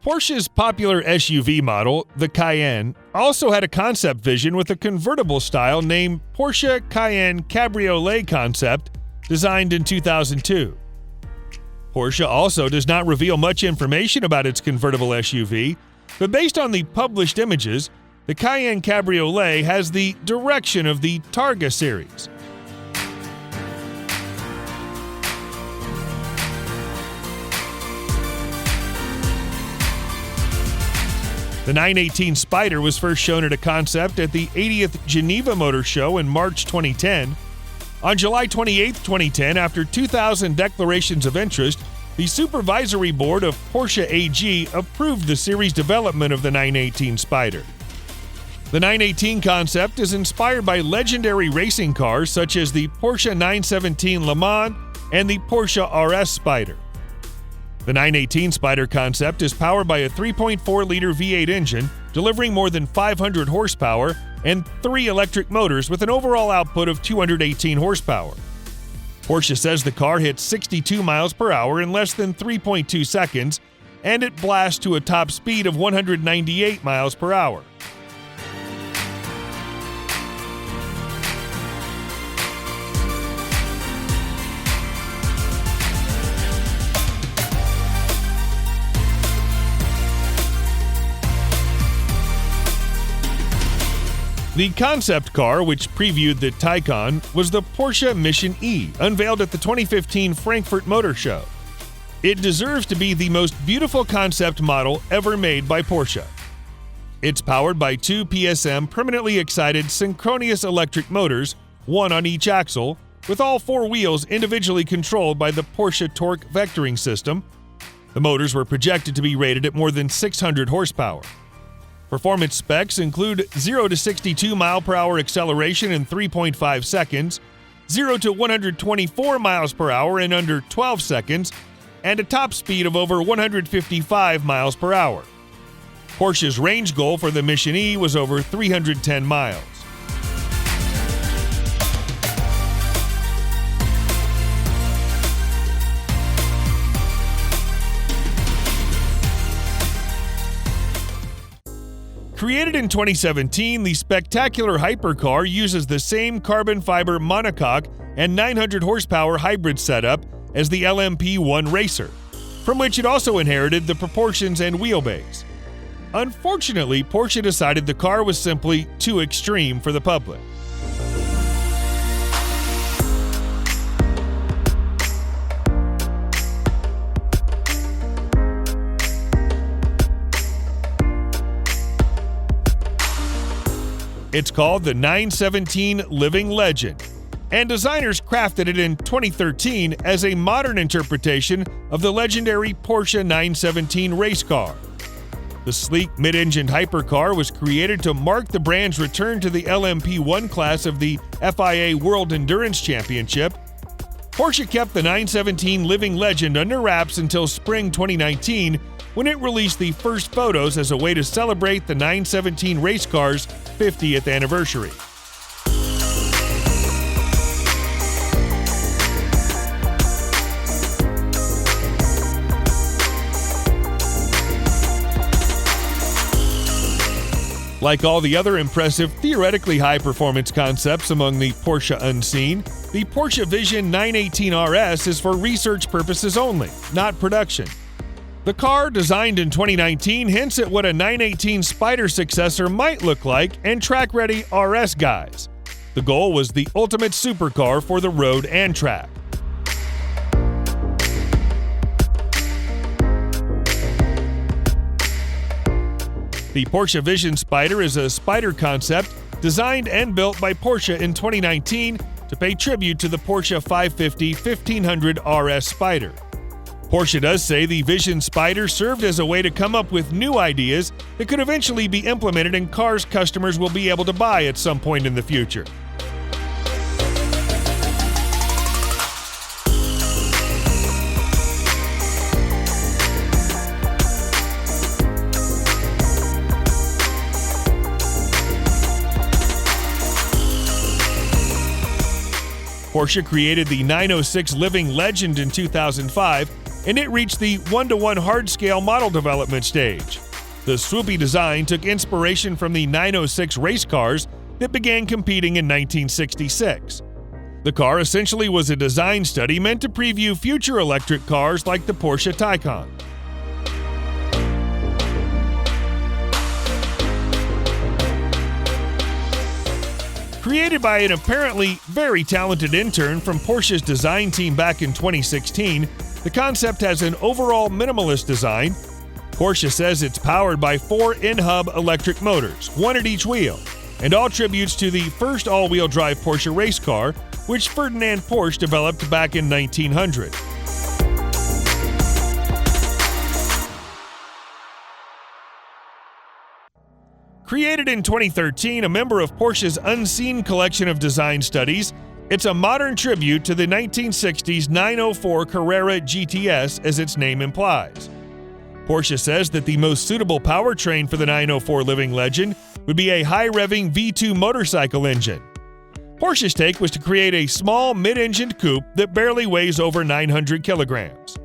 Porsche's popular SUV model, the Cayenne, also had a concept vision with a convertible style named Porsche Cayenne Cabriolet concept, designed in 2002. Porsche also does not reveal much information about its convertible SUV, but based on the published images, the Cayenne Cabriolet has the direction of the Targa series. The 918 Spyder was first shown at a concept at the 80th Geneva Motor Show in March 2010. On July 28, 2010, after 2,000 declarations of interest, the Supervisory Board of Porsche AG approved the series development of the 918 Spyder. The 918 concept is inspired by legendary racing cars such as the Porsche 917 Le Mans and the Porsche RS Spyder. The 918 Spyder concept is powered by a 3.4-liter V8 engine, delivering more than 500 horsepower, and 3 electric motors with an overall output of 218 horsepower. Porsche says the car hits 62 miles per hour in less than 3.2 seconds, and it blasts to a top speed of 198 miles per hour. The concept car, which previewed the Taycan, was the Porsche Mission E, unveiled at the 2015 Frankfurt Motor Show. It deserves to be the most beautiful concept model ever made by Porsche. It's powered by 2 PSM permanently excited synchronous electric motors, one on each axle, with all 4 wheels individually controlled by the Porsche torque vectoring system. The motors were projected to be rated at more than 600 horsepower. Performance specs include 0 to 62 mile/hour acceleration in 3.5 seconds, 0 to 124 miles per hour in under 12 seconds, and a top speed of over 155 miles per hour. Porsche's range goal for the Mission E was over 310 miles. Created in 2017, the spectacular hypercar uses the same carbon fiber monocoque and 900 horsepower hybrid setup as the LMP1 Racer, from which it also inherited the proportions and wheelbase. Unfortunately, Porsche decided the car was simply too extreme for the public. It's called the 917 Living Legend, and designers crafted it in 2013 as a modern interpretation of the legendary Porsche 917 race car. The sleek mid-engined hypercar was created to mark the brand's return to the LMP1 class of the FIA World Endurance Championship. Porsche kept the 917 Living Legend under wraps until spring 2019, when it released the first photos as a way to celebrate the 917 race car's 50th anniversary. Like all the other impressive, theoretically high-performance concepts among the Porsche unseen, the Porsche Vision 918 RS is for research purposes only, not production. The car, designed in 2019, hints at what a 918 Spyder successor might look like and track-ready RS guys. The goal was the ultimate supercar for the road and track. The Porsche Vision Spyder is a Spyder concept designed and built by Porsche in 2019 to pay tribute to the Porsche 550-1500 RS Spyder. Porsche does say the Vision Spyder served as a way to come up with new ideas that could eventually be implemented in cars customers will be able to buy at some point in the future. Porsche created the 906 Living Legend in 2005, and it reached the 1:1 hard-scale model development stage. The swoopy design took inspiration from the 906 race cars that began competing in 1966. The car essentially was a design study meant to preview future electric cars like the Porsche Taycan. Created by an apparently very talented intern from Porsche's design team back in 2016, the concept has an overall minimalist design. Porsche says it's powered by 4 in-hub electric motors, 1 at each wheel, and all tributes to the first all-wheel drive Porsche race car, which Ferdinand Porsche developed back in 1900. Created in 2013, a member of Porsche's Unseen collection of design studies, it's a modern tribute to the 1960s 904 Carrera GTS, as its name implies. Porsche says that the most suitable powertrain for the 904 Living Legend would be a high-revving V2 motorcycle engine. Porsche's take was to create a small mid-engined coupe that barely weighs over 900 kilograms.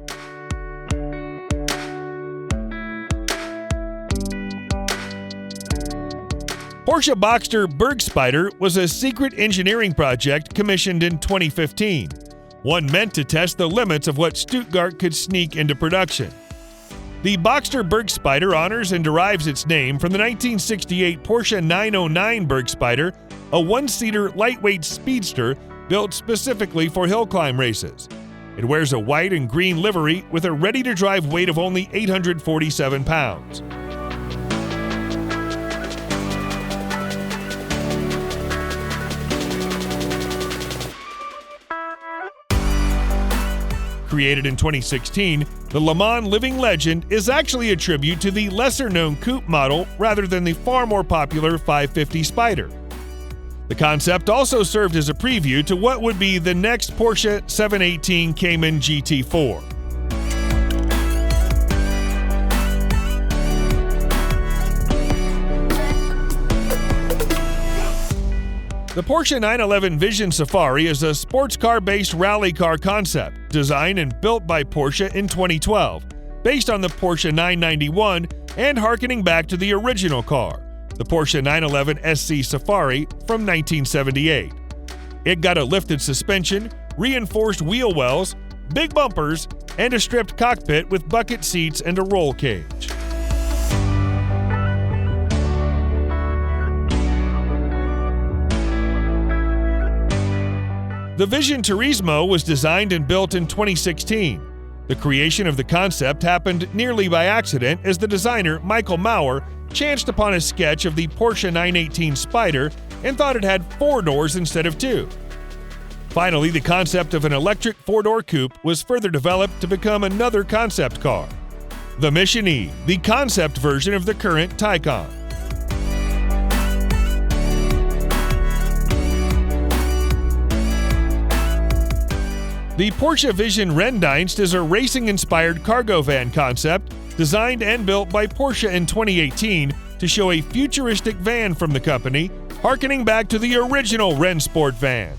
Porsche Boxster Bergspider was a secret engineering project commissioned in 2015, one meant to test the limits of what Stuttgart could sneak into production. The Boxster Bergspider honors and derives its name from the 1968 Porsche 909 Bergspider, a one-seater lightweight speedster built specifically for hill climb races. It wears a white and green livery with a ready-to-drive weight of only 847 pounds. Created in 2016, the Le Mans Living Legend is actually a tribute to the lesser-known coupe model rather than the far more popular 550 Spyder. The concept also served as a preview to what would be the next Porsche 718 Cayman GT4. The Porsche 911 Vision Safari is a sports car-based rally car concept, designed and built by Porsche in 2012, based on the Porsche 991 and harkening back to the original car, the Porsche 911 SC Safari from 1978. It got a lifted suspension, reinforced wheel wells, big bumpers, and a stripped cockpit with bucket seats and a roll cage. The Vision Turismo was designed and built in 2016. The creation of the concept happened nearly by accident as the designer, Michael Maurer, chanced upon a sketch of the Porsche 918 Spyder and thought it had 4 doors instead of 2. Finally, the concept of an electric 4-door coupe was further developed to become another concept car, the Mission E, the concept version of the current Taycan. The Porsche Vision RENNDIENST is a racing-inspired cargo van concept designed and built by Porsche in 2018 to show a futuristic van from the company, harkening back to the original Rennsport van.